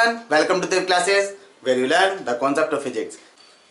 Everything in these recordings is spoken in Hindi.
Everyone, welcome to Dev classes where you learn the concept of physics.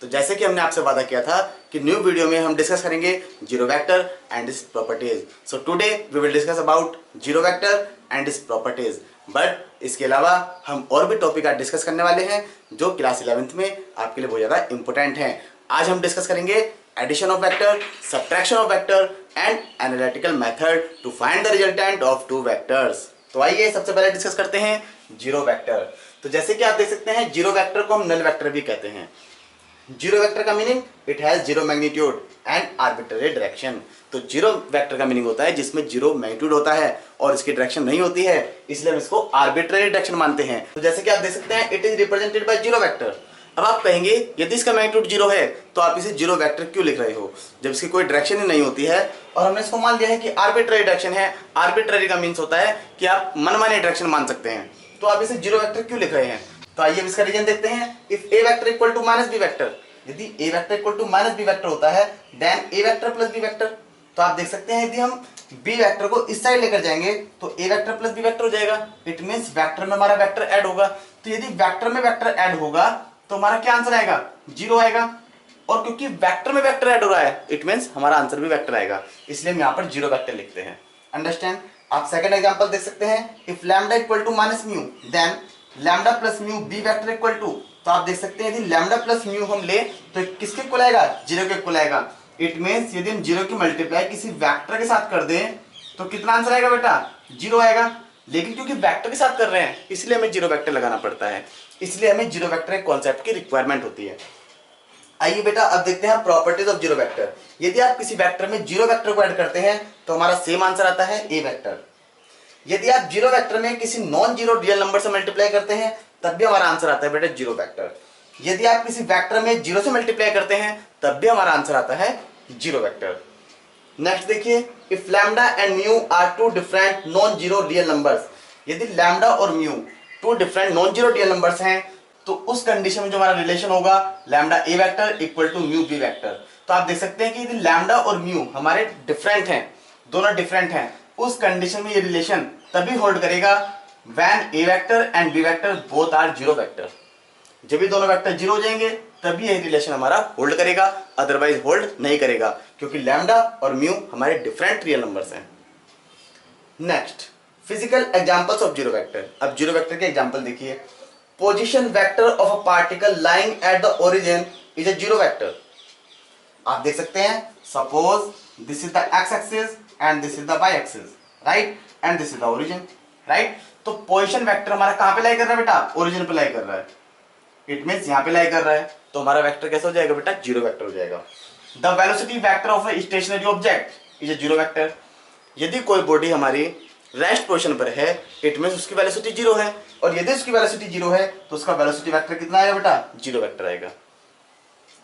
तो जैसे कि हमने आपसे वादा किया था कि न्यू वीडियो में हम डिस्कस करेंगे zero vector and its properties. So today we will discuss about zero vector and its properties. But इसके अलावा हम और भी टॉपिक आज डिस्कस करने वाले हैं जो क्लास 11th में आपके लिए बहुत ज़्यादा इंपॉर्टेंट हैं। आज हम डिस्कस करेंगे addition of vector, subtraction of vector and analytical method to find the resultant of two vectors. तो आइए सबसे पहले डिस्कस करते हैं जीरो वेक्टर। तो जैसे कि आप देख सकते हैं जीरो वेक्टर को हम नल वेक्टर भी कहते हैं। जीरो वेक्टर का meaning it has zero magnitude and arbitrary direction. तो जीरो वेक्टर का मीनिंग होता है जिसमें जीरो मैग्नीट्यूड होता है और इसकी डायरेक्शन नहीं होती है, इसलिए हम इसको आर्बिट्ररी डायरेक्शन मानते हैं। तो जैसे कि आप देख सकते हैं it is represented by zero vector. अब आप कहेंगे यदि इसका मैग्नीट्यूड जीरो है तो आप इसे जीरो वेक्टर क्यों लिख रहे हो जब इसकी कोई डायरेक्शन ही नहीं होती है और हमने इसको मान लिया है कि आर्बिट्ररी डायरेक्शन है। आर्बिट्ररी का मीन्स होता है कि आप मनमाने डायरेक्शन मान सकते हैं, तो आप इसे जीरो वेक्टर क्यों लिख रहे हैं। तो आइए इसका रीजन देखते हैं। If a vector equal to minus B vector, यदि a vector equal to minus B vector होता है then a vector plus B vector. तो आप देख सकते हैं यदि हम बी वेक्टर को इस साइड लेकर जाएंगे तो ए वेक्टर प्लस बी वेक्टर हो जाएगा। इट मींस वेक्टर में हमारा वेक्टर ऐड होगा। तो यदि वेक्टर में वेक्टर ऐड होगा तो हमारा क्या आंसर आएगा, जीरो आएगा। और क्योंकि वेक्टर में वेक्टर ऐड हो रहा है इट मींस हमारा आंसर भी वेक्टर आएगा, इसलिए हम यहाँ पर जीरो वेक्टर लिखते हैं। अंडरस्टैंड। आप सेकंड एग्जांपल देख सकते हैं। If lambda equal to minus mu then lambda plus mu B vector equal to. तो आप देख सकते हैं यदि लैम्डा प्लस म्यू हम ले तो किसके इक्वल आएगा, जीरो के इक्वल आएगा। इट मींस यदि हम जीरो की मल्टीप्लाई किसी वेक्टर के साथ कर दें तो कितना आंसर आएगा बेटा, जीरो आएगा। लेकिन क्योंकि वेक्टर के साथ कर रहे हैं इसलिए हमें जीरो वेक्टर लगाना पड़ता है, इसलिए हमें जीरो वेक्टर एक कॉन्सेप्ट की रिक्वायरमेंट होती है। आइए बेटा अब देखते हैं प्रॉपर्टीज ऑफ जीरो वेक्टर। यदि आप किसी वेक्टर में जीरो वेक्टर को ऐड करते हैं तो हमारा सेम आंसर आता है ए वेक्टर। यदि आप जीरो वेक्टर में किसी नॉन जीरो रियल नंबर से मल्टीप्लाई करते हैं तब भी हमारा आंसर आता है बेटा जीरो वेक्टर। यदि आप किसी वेक्टर में जीरो से मल्टीप्लाई करते हैं तब भी हमारा आंसर आता है जीरो वेक्टर। नेक्स्ट देखिए, if lambda and mu are two different non zero real numbers. यदि लैम्डा और mu two different non zero real numbers हैं तो उस कंडीशन में जो हमारा रिलेशन होगा lambda A vector equal to mu B vector. तो आप देख सकते हैं कि यदि लैम्डा और म्यू हमारे डिफरेंट हैं, दोनों डिफरेंट हैं, उस कंडीशन में ये रिलेशन तभी होल्ड करेगा when A vector and B vector both are zero vector. जब भी दोनों वेक्टर जीरो हो जाएंगे तभी यह रिलेशन हमारा होल्ड करेगा, अदरवाइज होल्ड नहीं करेगा क्योंकि लैम्डा और म्यू हमारे डिफरेंट रियल नंबर्स हैं। Next, physical examples of zero vector. अब जीरो वेक्टर के एग्जांपल देखिए। Position vector of a particle lying at the origin is a zero vector. आप देख सकते हैं suppose this is the X axis and this is the Y axis, right, and this is the origin, right. तो पोजीशन वेक्टर हमारा कहां पे लाई कर रहा है बेटा, ओरिजिन पे लाई कर रहा है। इट मींस यहां पे लाई कर रहा है तो हमारा वेक्टर कैसा हो जाएगा बेटा, जीरो वेक्टर हो जाएगा। The velocity vector of a stationary object is a zero vector. यदि कोई बॉडी हमारी रेस्ट पोजीशन पर है इट मींस उसकी वेलोसिटी जीरो है, और यदि उसकी वेलोसिटी जीरो है तो उसका वेलोसिटी वेक्टर कितना आएगा बेटा, जीरो वेक्टर आएगा।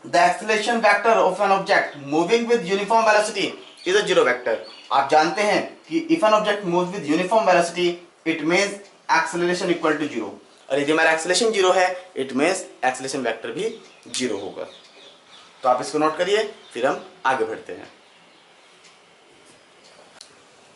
The acceleration vector of an object moving with uniform velocity is a zero vector. आप जानते हैं कि if an object moves with uniform velocity it means acceleration equal to zero, और यदि हमारा एक्सेलरेशन जीरो है इट मींस एक्सेलरेशन वेक्टर भी जीरो होगा। तो आप इसको नोट करिए, फिर हम आगे बढ़ते हैं।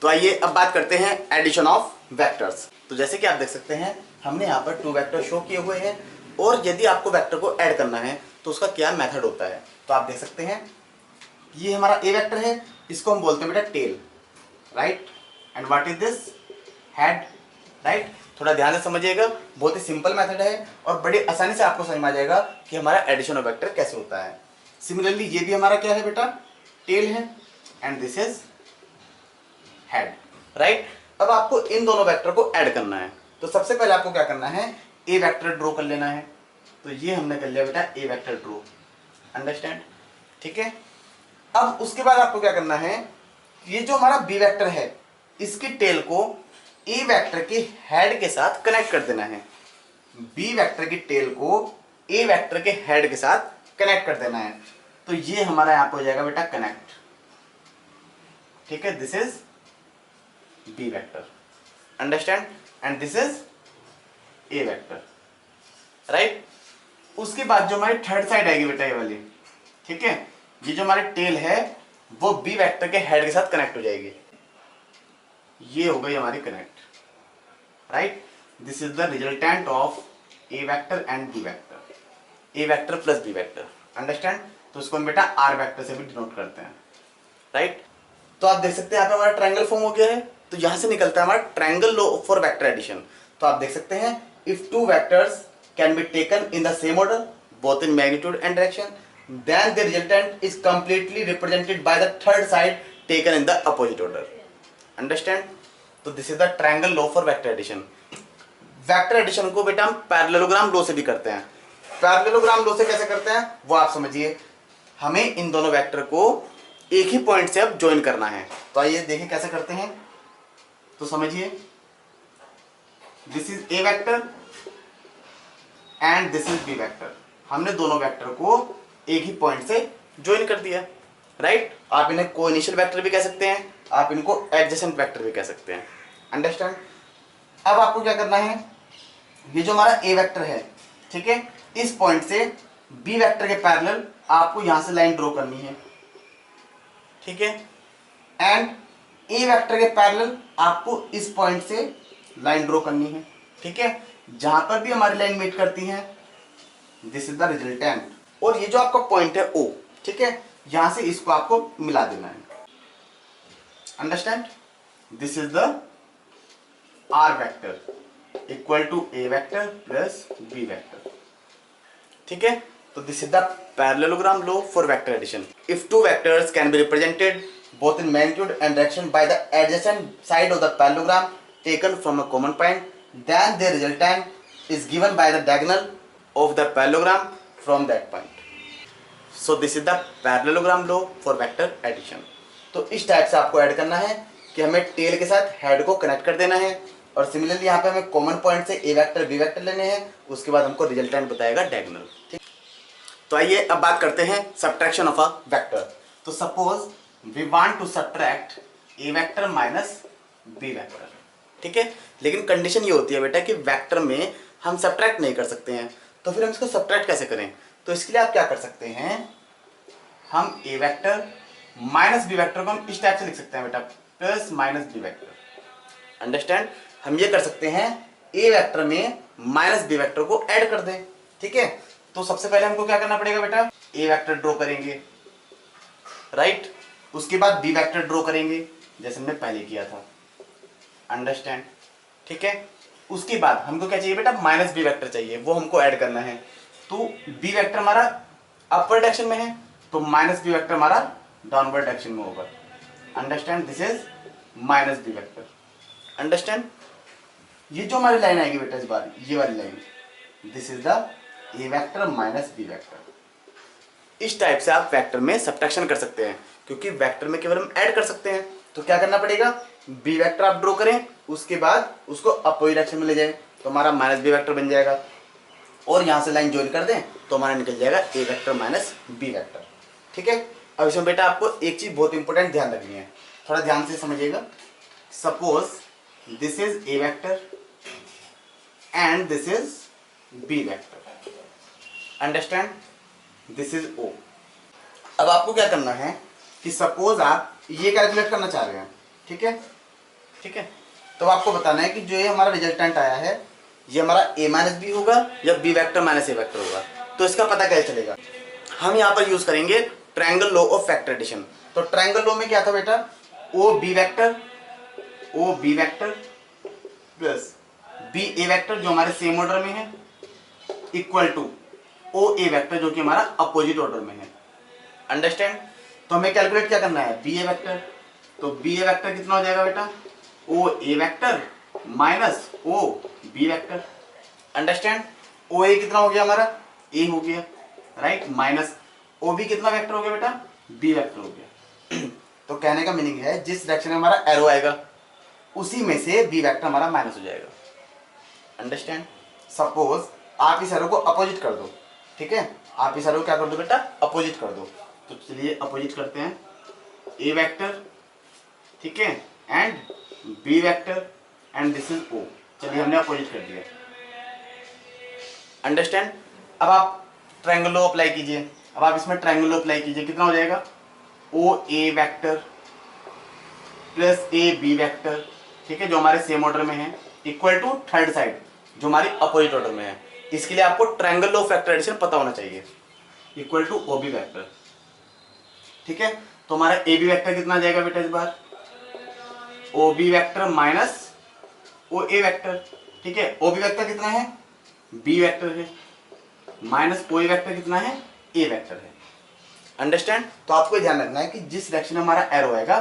तो आइए अब बात करते हैं एडिशन ऑफ वेक्टर्स। तो जैसे कि आप देख सकते हैं हमने यहाँ पर टू वेक्टर शो किए हुए हैं, और यदि आपको वेक्टर को ऐड करना है तो उसका क्या मेथड होता है। तो आप देख सकते हैं ये हमारा ए वेक्टर है, इसको हम बोलते हैं बेटा tail, right, and what is this, head, right. थोड़ा ध्यान से समझिएगा, बहुत ही सिंपल मेथड है और बड़ी आसानी से आपको समझ में आ जाएगा कि हमारा एडिशन ऑफ वेक्टर कैसे होता है। सिमिलरली ये भी हमारा क्या है बेटा, टेल है, and this is head, right. अब आपको इन दोनों वेक्टर को ऐड करना है तो सबसे पहले आपको क्या करना है, ए वेक्टर ड्रॉ कर लेना है। तो ये हमने कर लिया बेटा ए वेक्टर ड्रॉ, अंडरस्टैंड, ठीक है। अब उसके बाद आपको क्या करना है, ये जो हमारा बी वेक्टर है इसकी टेल को ए वेक्टर के हेड के साथ कनेक्ट कर देना है। बी वेक्टर की टेल को ए वेक्टर के हेड के साथ कनेक्ट कर देना है। तो ये हमारा यहां पर हो जाएगा बेटा कनेक्ट, ठीक है। This is B vector, understand, and this is A vector, right. उसके बाद जो हमारी थर्ड साइड आएगी बेटा ये वाली, ठीक है, ये जो हमारी टेल है वो बी वेक्टर के हेड के साथ कनेक्ट हो जाएगी। ये हो गई हमारी connect, right. This is the resultant of A vector and B vector, A vector plus B vector, understand. तो उसको हम बेटा आर वेक्टर से भी डिनोट करते हैं, राइट। तो आप देख सकते हैं यहाँ पे हमारा ट्रायंगल फॉर्म हो गया है। तो यहां से निकलता है हमारा triangle law for vector addition. तो आप देख सकते हैं if two vectors can be taken in the same order both in magnitude and direction then the resultant is completely represented by the third side taken in the opposite order, understand. तो this is the triangle law for vector addition. Vector addition को बेटा हम पैरेललोग्राम लॉ से भी करते हैं। पैरेललोग्राम लॉ से कैसे करते हैं वो आप समझिए। हमें इन दोनों वेक्टर को एक ही पॉइंट से अब ज्वाइन करना है। तो आइए देखें कैसे करते हैं। तो समझिए this is A vector and this is B vector. हमने दोनों वेक्टर को एक ही पॉइंट से ज्वाइन कर दिया, राइट। आप इन्हें कोइनिशियल वेक्टर भी कह सकते हैं, आप इनको एडजेसेंट वेक्टर भी कह सकते हैं, अंडरस्टैंड। अब आपको क्या करना है, ये जो हमारा ए वेक्टर है, ठीक है, इस पॉइंट से बी वेक्टर के पैरेलल आपको यहां से लाइन ड्रॉ करनी है, ठीक है। एंड ए वेक्टर के पैरेलल आपको इस पॉइंट से लाइन ड्रॉ करनी है, ठीक है। जहां पर भी हमारी लाइन मीट करती है दिस इज द रिजल्टेंट। और ये जो आपका पॉइंट है ओ, ठीक है, यहां से इसको आपको मिला देना है, understand. This is the R vector equal to A vector plus B vector, ठीक है। तो this is the parallelogram law for vector addition. If two vectors can be represented both in magnitude and direction by the adjacent side of the parallelogram taken from a common point, then their resultant is given by the diagonal of the parallelogram from that point. So this is the parallelogram law for vector addition. तो इस टाइप से आपको ऐड करना है कि हमें टेल के साथ हेड को कनेक्ट कर देना है और सिमिलरली यहाँ पे हमें कॉमन पॉइंट से ए वेक्टर बी वेक्टर लेने हैं, उसके बाद हमको रिजल्टेंट बताएगा डायगोनल, ठीक। तो आइए अब बात करते हैं सब्ट्रैक्शन ऑफ अ वेक्टर। तो suppose we want to subtract a vector minus b vector, ठीक है। लेकिन कंडीशन ये होती है बेटा कि वेक्टर में हम सब्ट्रैक्ट नहीं कर सकते हैं। तो फिर हम इसको सब्ट्रैक्ट कैसे करें? तो इसके लिए आप क्या कर सकते हैं, हम a vector minus b vector को हम इस टाइप से लिख सकते हैं बेटा, plus minus b vector, understand. हम ये कर सकते हैं a वेक्टर में माइनस b वेक्टर को ऐड कर दें, ठीक है। तो सबसे पहले हमको क्या करना पड़ेगा बेटा, a वेक्टर ड्रॉ करेंगे, राइट। उसके बाद बी वेक्टर ड्रॉ करेंगे जैसे हमने पहले किया था, अंडरस्टैंड, ठीक है। उसके बाद हमको क्या चाहिए बेटा, माइनस बी वेक्टर चाहिए, वो हमको ऐड करना है। तो बी वेक्टर हमारा अपवर्ड डायरेक्शन में है तो माइनस बी वेक्टर हमारा डाउनवर्ड डायरेक्शन में होगा, understand. This is minus B vector, understand. ये जो हमारी लाइन आएगी बेटा इस बार ये वाली line, this is the A vector minus B vector. इस टाइप से आप वेक्टर में सब्ट्रैक्शन कर सकते हैं क्योंकि वेक्टर में केवल हम ऐड कर सकते हैं। तो क्या करना पड़ेगा, बी वेक्टर आप ड्रॉ करें, उसके बाद उसको अपोजिट डायरेक्शन में ले जाएं तो हमारा माइनस बी वेक्टर बन जाएगा, और यहां से लाइन ज्वाइन कर दें तो हमारा निकल जाएगा ए वेक्टर माइनस बी वेक्टर, ठीक है। अब इसमें बेटा आपको एक चीज बहुत इंपॉर्टेंट ध्यान रखनी है, थोड़ा ध्यान से समझिएगा। Suppose this is A vector and this is B vector, understand, this is O. अब आपको क्या करना है कि सपोज आप ये कैलकुलेट करना चाह रहे हैं, ठीक है, ठीक है। तो आपको बताना है कि जो ये हमारा रिजल्टेंट आया है ये हमारा a माइनस बी होगा या b vector minus a vector होगा। तो इसका पता कैसे चलेगा, हम यहाँ पर यूज करेंगे triangle law of vector addition. तो ट्रायंगल लॉ में क्या था बेटा, o b vector plus b a vector जो हमारे सेम ऑर्डर में है equal to o a vector जो कि हमारा अपोजिट ऑर्डर में है, अंडरस्टैंड। तो हमें कैलकुलेट क्या करना है, बी ए वेक्टर। तो बी ए वेक्टर कितना हो जाएगा बेटा, O A vector minus O B vector, understand. O A कितना हो गया हमारा, ए हो गया, राइट, माइनस ओ बी कितना वेक्टर हो गया बेटा, बी वेक्टर हो गया। तो कहने का मीनिंग है जिस डायरेक्शन में हमारा एरो आएगा उसी में से बी वेक्टर हमारा माइनस हो जाएगा, अंडरस्टैंड। सपोज आप इस एरो को अपोजिट कर दो, ठीक है, आप इस एरो को क्या कर दो बेटा, अपोजिट कर दो। तो चलिए अपोजिट करते हैं, ए वेक्टर, ठीक है, and B vector and this is O. चलिए हमने अपोजिट कर दिया, अंडरस्टैंड। अब आप ट्रायंगल लॉ अप्लाई कीजिए, अब आप इसमें ट्रायंगल लॉ अप्लाई कीजिए, कितना हो जाएगा, O A vector plus A B vector, ठीक है, जो हमारे सेम ऑर्डर में है, इक्वल टू थर्ड साइड जो हमारी अपोजिट ऑर्डर में है, इसके लिए आपको triangle law of vector addition पता होना चाहिए, इक्वल टू ओबी वेक्टर। ठीक है, तो हमारा ए बी वेक्टर कितना आ जाएगा बेटा इस बार, ओ B vector minus O A vector. ठीक है, ओ बी वेक्टर कितना है, बी वेक्टर है, माइनस ओ ए वेक्टर कितना है, ए वेक्टर है। अंडरस्टैंड। तो आपको ध्यान रखना है कि जिस डायरेक्शन में हमारा एरो आएगा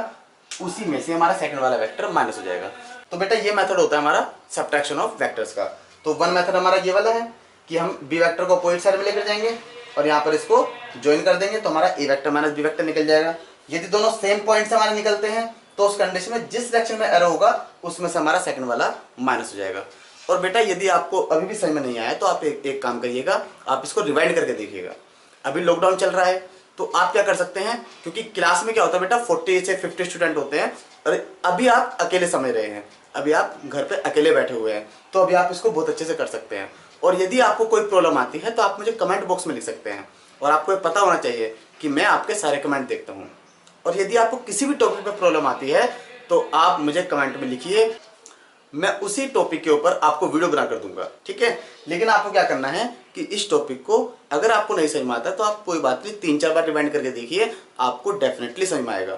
उसी में से हमारा सेकंड वाला वेक्टर माइनस हो जाएगा। तो बेटा ये मेथड होता है हमारा सब्ट्रैक्शन ऑफ वेक्टर्स का। तो वन मेथड हमारा ये वाला है कि हम बी वेक्टर को अपोजिट साइड में लेकर जाएंगे और यहाँ पर इसको ज्वाइन कर देंगे, तो हमारा ए वेक्टर माइनस बी वेक्टर निकल जाएगा। यदि दोनों सेम पॉइंट से हमारे निकलते हैं तो उस कंडीशन में जिस डायरेक्शन में एरो होगा उसमें से हमारा सेकंड वाला माइनस हो जाएगा। और बेटा यदि आपको अभी भी समझ में नहीं आया तो आप एक काम करिएगा, आप इसको रिवाइंड करके देखिएगा। अभी लॉकडाउन चल रहा है तो आप क्या कर सकते हैं, क्योंकि क्लास में क्या होता है बेटा 40 से 50 स्टूडेंट होते हैं और अभी आप अकेले समझ रहे हैं, अभी आप घर पे अकेले बैठे हुए हैं, तो अभी आप इसको बहुत अच्छे से कर सकते हैं। और यदि आपको कोई प्रॉब्लम आती है तो आप मुझे कमेंट बॉक्स में लिख सकते हैं और आपको ये पता होना चाहिए कि मैं आपके सारे कमेंट देखता हूँ। और यदि आपको किसी भी टॉपिक पर प्रॉब्लम आती है तो आप मुझे कमेंट में लिखिए, मैं उसी टॉपिक के ऊपर आपको वीडियो बना कर दूंगा। ठीक है, लेकिन आपको क्या करना है कि इस टॉपिक को अगर आपको नहीं समझ में आता तो आप कोई बात नहीं 3-4 बार रिवाइंड करके देखिए, आपको डेफिनेटली समझ में आएगा।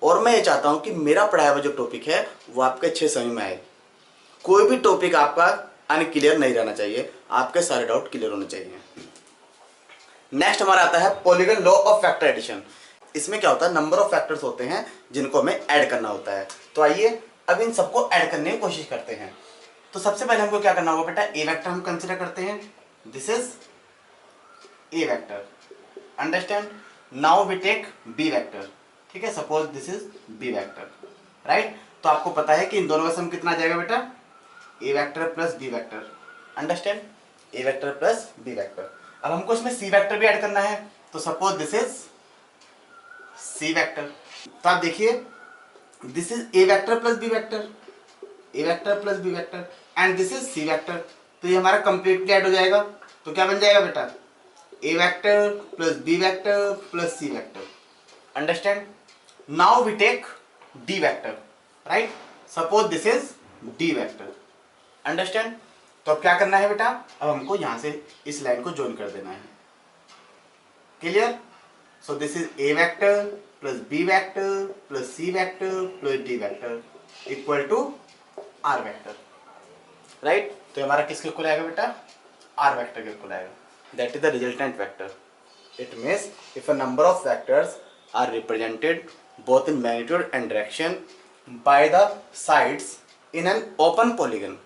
और मैं ये चाहता हूं कि मेरा पढ़ाया हुआ जो टॉपिक है वो आपके अच्छे समझ में आए। कोई भी टॉपिक आपका अनक्लियर नहीं रहना चाहिए, आपके सारे डाउट क्लियर होने चाहिए। नेक्स्ट हमारा आता है polygon law of factor addition. इसमें क्या होता है, नंबर ऑफ फैक्टर्स होते हैं जिनको हमें ऐड करना होता है। तो आइए अब इन सबको ऐड करने की कोशिश करते हैं। तो सबसे पहले हमको क्या करना होगा बेटा, ए वेक्टर हम कंसीडर करते हैं, this is A vector. Understand. Now we take B vector. ठीक है, suppose this is B vector, right. तो आपको पता है कि इन दोनों का सम कितना आ जाएगा बेटा, a vector plus B vector. Understand, a vector plus B vector. अब हमको इसमें सी वेक्टर भी ऐड करना है, तो suppose this is C vector. तो आप देखिए this is A vector plus B vector, A vector plus B vector and this is C vector. तो ये हमारा कंप्लीटली ऐड हो जाएगा। तो क्या बन जाएगा बेटा, a vector plus B vector plus C vector. Understand. Now we take d vector, right. Suppose this is d vector. Understand. तो अब क्या करना है बेटा, अब हमको यहां से इस लाइन को ज्वाइन कर देना है। Clear. So this is A vector plus B vector plus C vector plus D vector equal to R vector, right. तो हमारा किसके इक्वल आएगा बेटा, आर वेक्टर के इक्वल आएगा। That is the resultant vector. It means if a number of vectors are represented both in magnitude and direction by the sides in an open polygon,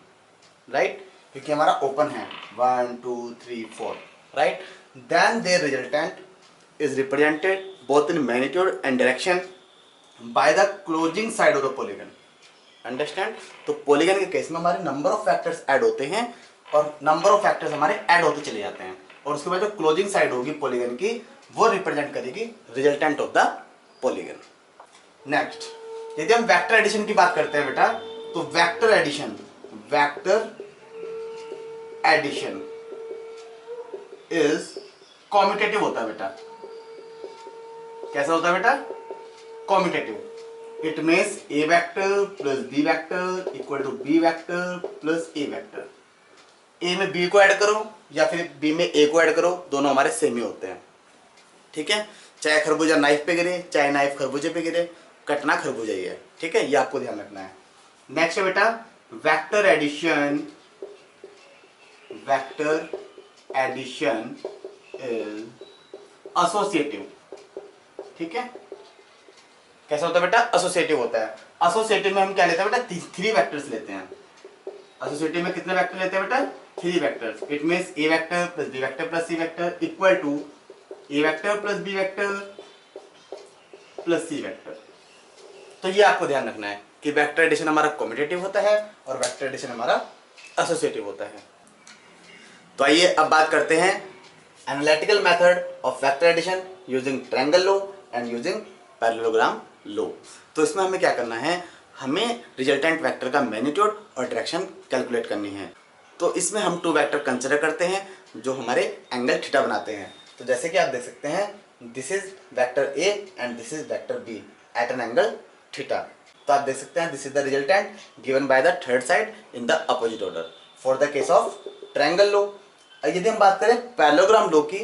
right, क्योंकि हमारा ओपन है 1 2 3 4, right, then their resultant is represented both in magnitude and direction by the closing side of the polygon. Understand? तो polygon के केस में हमारे number of factors ऐड होते हैं और number of factors हमारे ऐड होते चले जाते हैं और उसके बाद जो closing side होगी polygon की वो represent करेगी resultant of the polygon. Next, यदि हम vector addition की बात करते हैं बेटा, तो vector addition is commutative होता है बेटा। कैसा होता है बेटा, commutative. It means a vector plus B vector equal to b vector plus a vector. A में बी को ऐड करो या फिर बी में ए को ऐड करो, दोनों हमारे सेम ही होते हैं। ठीक है, चाहे खरबूजा नाइफ पे गिरे चाहे नाइफ खरबूजे पे गिरे, कटना खरबूजा ही है। ठीक है, ये आपको ध्यान रखना है। नेक्स्ट है बेटा vector addition. Vector addition is associative. ठीक है, कैसा होता है बेटा, एसोसिएटिव होता है। एसोसिएटिव में हम क्या लेते हैं बेटा, 3 वेक्टर्स लेते हैं। एसोसिएटिव में कितने वेक्टर लेते हैं बेटा, 3 vectors. It means A vector plus B vector plus C vector equal to A vector plus B vector plus C vector. तो ये आपको ध्यान रखना है कि वेक्टर एडिशन हमारा कम्यूटेटिव होता है और वेक्टर एडिशन हमारा एसोसिएटिव होता है। तो आइए अब बात करते हैं analytical method of vector addition using triangle law and using parallelogram law. तो इसमें हमें क्या करना है, हमें रिजल्टेंट वेक्टर का मैग्नीट्यूड और डायरेक्शन कैलकुलेट करनी है। तो इसमें हम 2 वेक्टर कंसिडर करते हैं जो हमारे एंगल थीटा बनाते हैं। तो जैसे कि आप देख सकते हैं, this is vector A and this is vector B at an angle theta. तो आप देख सकते हैं this is the resultant given by the third side in the opposite order. For the case of triangle law, यदि हम बात करें पैरेललोग्राम लो की,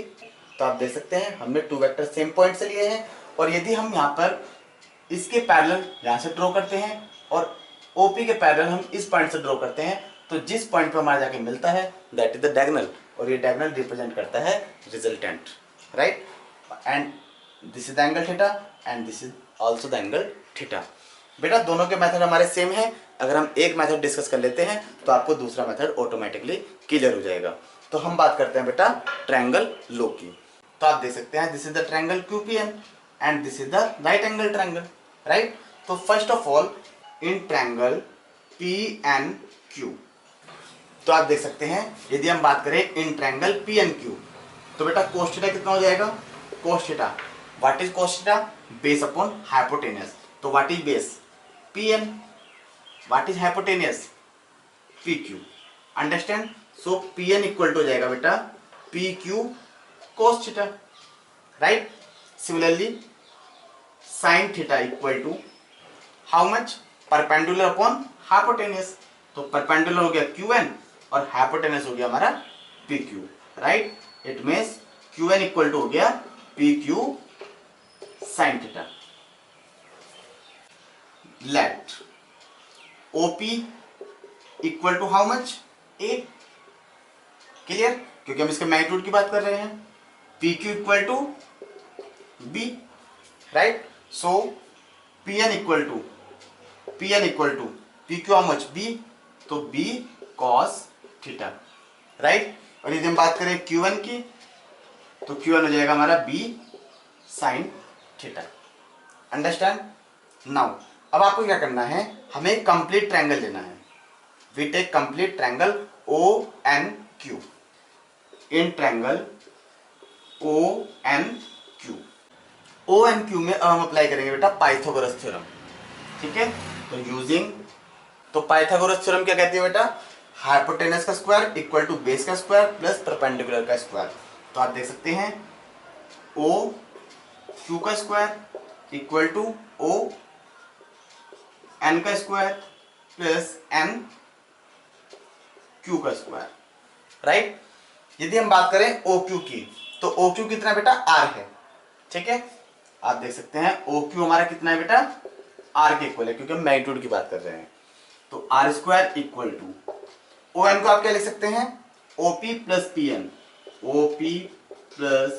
तो आप देख सकते हैं हमने 2 वेक्टर सेम पॉइंट से लिए हैं, और यदि हम यहाँ पर इसके पैरेलल यहाँ से ड्रॉ करते हैं और ओपी के पैरेलल हम इस पॉइंट से ड्रॉ करते हैं, तो जिस पॉइंट पर हमारा जाके मिलता है दैट इज द डायगोनल, और ये डायगोनल रिप्रेजेंट करता है resultant, right. And this is the angle theta and this is also the angle theta. बेटा दोनों के मेथड हमारे सेम हैं, अगर हम एक मेथड डिस्कस कर लेते हैं तो आपको दूसरा मेथड ऑटोमेटिकली क्लियर हो जाएगा। तो हम बात करते हैं बेटा ट्रायंगल लो की। तो आप देख सकते हैं this is the triangle QPN and this is the right angle triangle, right. तो first of all in triangle PNQ, तो आप देख सकते हैं यदि हम बात करें इन ट्रायंगल PNQ, तो बेटा cos थीटा कितना हो जाएगा, cos theta, what is cos theta, base upon hypotenuse. तो what is base, PN, what is hypotenuse, PQ, understand. So PN equal to हो जाएगा बेटा PQ cos theta, right. Similarly sin theta equal to how much, perpendicular upon hypotenuse. तो परपेंडिकुलर हो गया QN और हाइपोटेनस हो गया हमारा PQ, right. It means QN equal to हो गया PQ sin theta. Let OP equal to how much, A, clear, क्योंकि हम इसके मैग्नीट्यूड की बात कर रहे हैं। PQ equal to B, right. So PN equal to PQ how much, B, तो B cos थीटा, राइट। और यदि हम बात करें Q1 की, तो Q1 हो जाएगा हमारा B sin theta, understand. Now अब आपको क्या करना है, हमें कंप्लीट ट्रायंगल लेना है। We take complete triangle ONQ। In triangle ONQ में अब हम अप्लाई करेंगे बेटा पाइथागोरस थ्योरम, ठीक है। तो यूजिंग, तो पाइथागोरस थ्योरम क्या कहती है बेटा, हाइपोटेनस का स्क्वायर इक्वल टू बेस का स्क्वायर प्लस परपेंडिकुलर का स्क्वायर। तो आप देख सकते हैं OQ का स्क्वायर इक्वल टू ON का स्क्वायर प्लस NQ का स्क्वायर, राइट। यदि हम बात करें OQ की, तो OQ कितना बेटा, R है, ठीक है। आप देख सकते हैं OQ हमारा कितना है बेटा, R के इक्वल है, क्योंकि हम मैग्नीट्यूड की बात कर रहे हैं। तो R square equal to ON को आप क्या लिख सकते हैं, OP plus PN, OP plus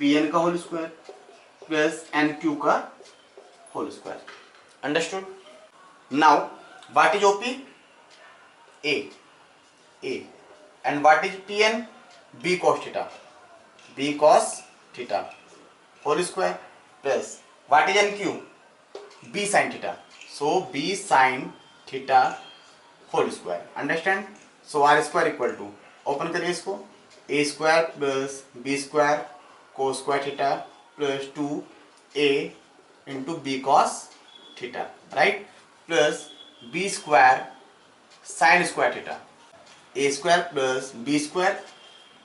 PN का होल स्क्वायर प्लस NQ का whole square, understood. Now what is OP, A and what is PN, B cos theta whole square plus what is NQ, B sin theta, so B sin theta whole square, understand. So R square equal to, open करिए इसको, A square plus B square cos square theta plus 2A into B cos theta, right, plus B square sin square theta, A square plus B square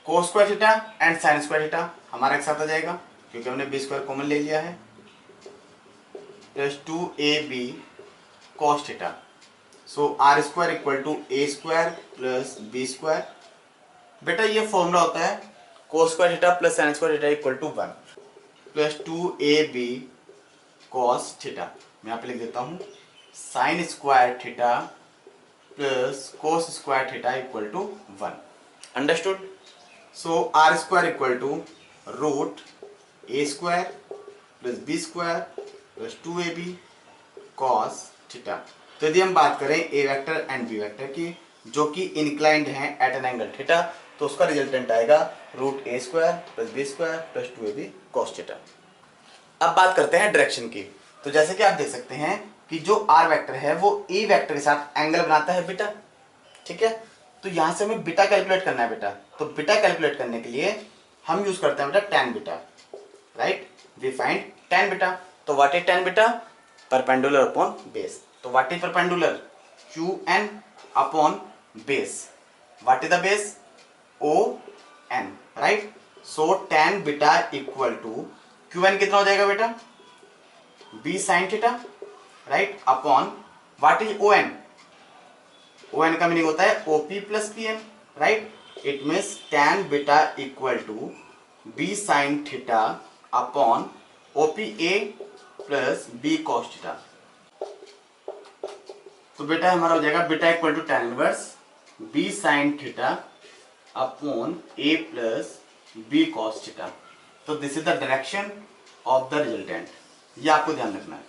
cos square theta and sin square theta हमारा एक साथ आ जाएगा, क्योंकि हमने B स्क्वायर कॉमन ले लिया है, plus 2AB cos theta. So R square equal to A square plus B square. बेटा ये फॉर्मूला होता है cos square theta plus sin square theta equal to 1 plus 2AB cos theta. मैं यहाँ पे लिख देता हूँ sin square theta plus cos square theta equal to 1, understood. So R square equal to root A square plus B square plus 2AB cos theta. तो यदि हम बात करें A vector and B vector की, जो कि इंक्लाइंड हैं एट एन एंगल थीटा, तो उसका रिजल्टेंट आएगा root A square plus B square plus 2AB cos theta. अब बात करते हैं डायरेक्शन की। तो जैसे कि आप देख सकते हैं कि जो R वेक्टर है वो A वेक्टर के साथ एंगल बनाता है बीटा, ठीक है। तो यहाँ से हमें बीटा कैलकुलेट करना है बेटा। तो बीटा कैलकुलेट करने के लिए हम यूज करते हैं बेटा tan beta, right. We find tan beta. तो what is tan beta, perpendicular upon base. तो what is perpendicular, QN upon base. What is the base, ON, right. So tan beta equal to QN कितना हो जाएगा बेटा, B sin theta, right, upon what is ON। ON का मीनिंग होता है OP plus PN, right. It means tan beta equal to b sin theta upon OPA plus b cos theta. तो बेटा हमारा हो जाएगा beta equal to tan inverse b sin theta upon a plus b cos theta. तो this is the direction of the resultant, ये आपको ध्यान रखना है।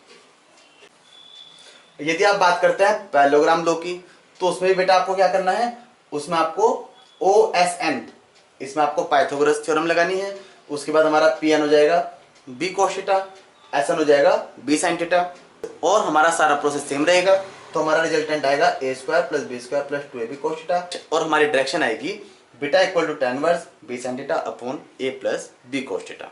यदि आप बात करते हैं पैरेललोग्राम लॉ की, तो उसमें भी बेटा आपको क्या करना है, उसमें आपको OSN, इसमें आपको पाइथागोरस थ्योरम लगानी है। उसके बाद हमारा PN हो जाएगा b cos थीटा, SN हो जाएगा b sin थीटा, और हमारा सारा प्रोसेस सेम रहेगा। तो हमारा रिजल्टेंट आएगा a square plus b square plus 2ab cos theta, और हमारी डायरेक्शन आएगी beta equal to tan inverse b sin theta upon a plus b cos theta.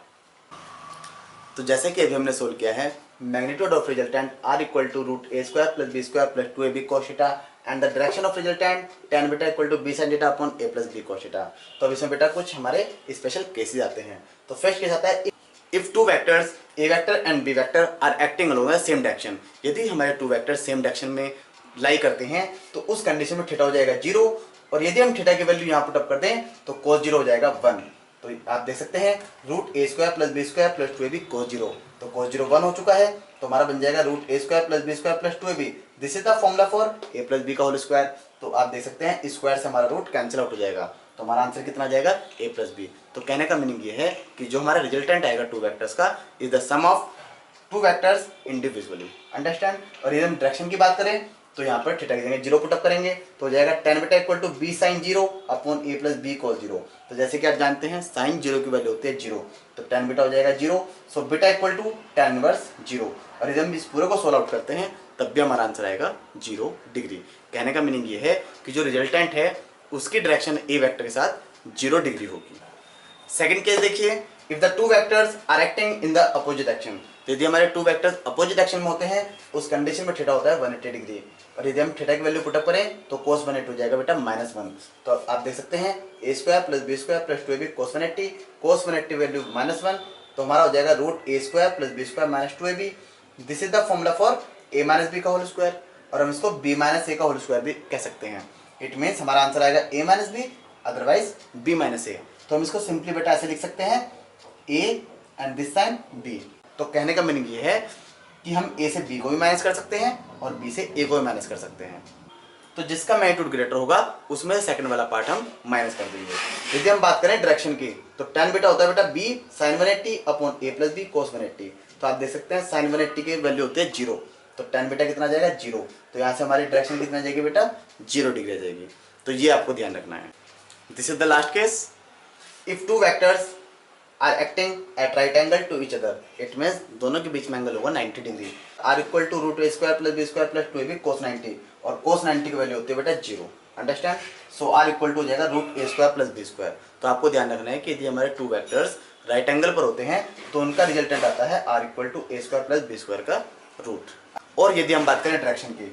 तो जैसे कि अभी हमने सोल्व किया है, magnitude of resultant r equal to root a square plus b square plus 2ab cos theta and the direction of resultant tan beta equal to b sin theta upon a plus b cos theta. तो अब इसमें बेटा कुछ हमारे स्पेशल केसेस आते हैं। तो फर्स्ट केस आता है if two vectors a vector and b vector are acting along the same direction. यदि हमारे टू वेक्टर सेम डायरेक्शन में लाई करते हैं तो उस कंडीशन में थीटा हो जाएगा 0, और यदि हम थीटा की वैल्यू यहाँ पुट अप कर दें तो cos 0 हो जाएगा 1। तो आप देख सकते हैं root a square plus b square plus 2ab cos 0, तो cos 0 1 हो चुका है। तो हमारा बन जाएगा root a square plus b square plus 2ab। This is the formula for a plus b का होल स्क्वायर। तो आप देख सकते हैं स्क्वायर से हमारा रूट कैंसिल आउट हो जाएगा, तो हमारा आंसर कितना आ जाएगा a प्लस b। तो कहने का मीनिंग ये है कि जो हमारा रिजल्टेंट आएगा टू वेक्टर्स का is the sum of two vectors individually. Understand. और यदि हम डायरेक्शन की बात करें तो यहाँ पर थीटा की जगह 0 पुटअप करेंगे, तो हो जाएगा tan beta equal to b sin 0 upon a plus b cos 0। तो जैसे कि आप जानते हैं sin 0 की वैल्यू होती है 0, तो tan बीटा हो जाएगा 0। So beta equal to tan inverse 0। और यदि हम इस पूरे को सोल्व आउट करते हैं तब भी हमारा आंसर आएगा 0 डिग्री। कहने का मीनिंग ये है कि जो रिजल्टेंट है उसकी डायरेक्शन a वेक्टर के साथ 0 डिग्री होगी। सेकंड केस देखिए, if the two vectors are acting in the opposite action. यदि हमारे टू वेक्टर्स अपोजिट एक्शन में होते हैं उस कंडीशन में थीटा होता है 180 डिग्री, और यदि हम थीटा की वैल्यू पुटअप करें तो cos 180 हो जाएगा बेटा -1। तो आप देख सकते हैं a square plus b square plus 2ab cos 180, cos 180 value -1, तो हमारा हो जाएगा root a square plus b square minus 2ab। This is the formula for a minus b का होल स्क्वायर, और हम इसको b माइनस a का होल स्क्वायर भी कह सकते हैं। इट मीन्स हमारा आंसर आएगा a minus b otherwise b minus a। तो हम इसको सिंपली बेटा ऐसे लिख सकते हैं a and this sign b। तो कहने का मीनिंग ये है कि हम a से b को भी माइनस कर सकते हैं और b से a को भी माइनस कर सकते हैं। तो जिसका मैग्नीट्यूड ग्रेटर होगा उसमें सेकंड वाला पार्ट हम माइनस कर देंगे। यदि हम बात करें डायरेक्शन की तो tan बीटा होता है बेटा b sin 180 upon a plus b cos 180। तो आप देख सकते हैं sin 180 की वैल्यू होती है 0, तो tan बीटा कितना आ जाएगा 0। तो यहाँ से हमारी डायरेक्शन कितना आ जाएगी बेटा 0 डिग्री आ जाएगी। तो ये आपको ध्यान रखना है। This is the last case, if two vectors are acting at right angle to each other. It means दोनों के बीच में एंगल होगा 90 डिग्री। R equal to root a square plus b square plus 2ab cos 90, और cos 90 की वैल्यू होती है बेटा 0। Understand. So R equal to हो जाएगा root a square plus b square. तो आपको ध्यान रखना है कि यदि हमारे टू वेक्टर्स राइट एंगल पर होते हैं तो उनका रिजल्टेंट आता है R equal to a square plus b square का रूट। और यदि हम बात करें डायरेक्शन की,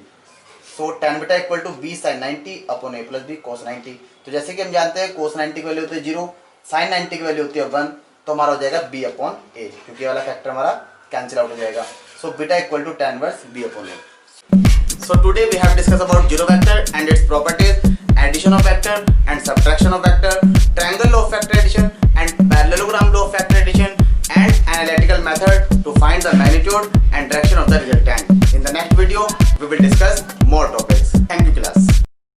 so tan beta equal to b sin 90 upon a plus b cos 90। तो जैसे कि हम जानते हैं cos 90 की वैल्यू होती है 0, sin 90 की वैल्यू होती है 1, तो हमारा हो जाएगा b अपॉन a, क्योंकि ये वाला फैक्टर हमारा कैंसिल आउट हो जाएगा। So beta equal to tan inverse b upon a। So today we have discussed about zero vector and its properties, addition of vector and subtraction of vector, triangle law of factor addition and parallelogram law of factor addition, and analytical method to find the magnitude and direction of the resultant. In the next video we will discuss more topics.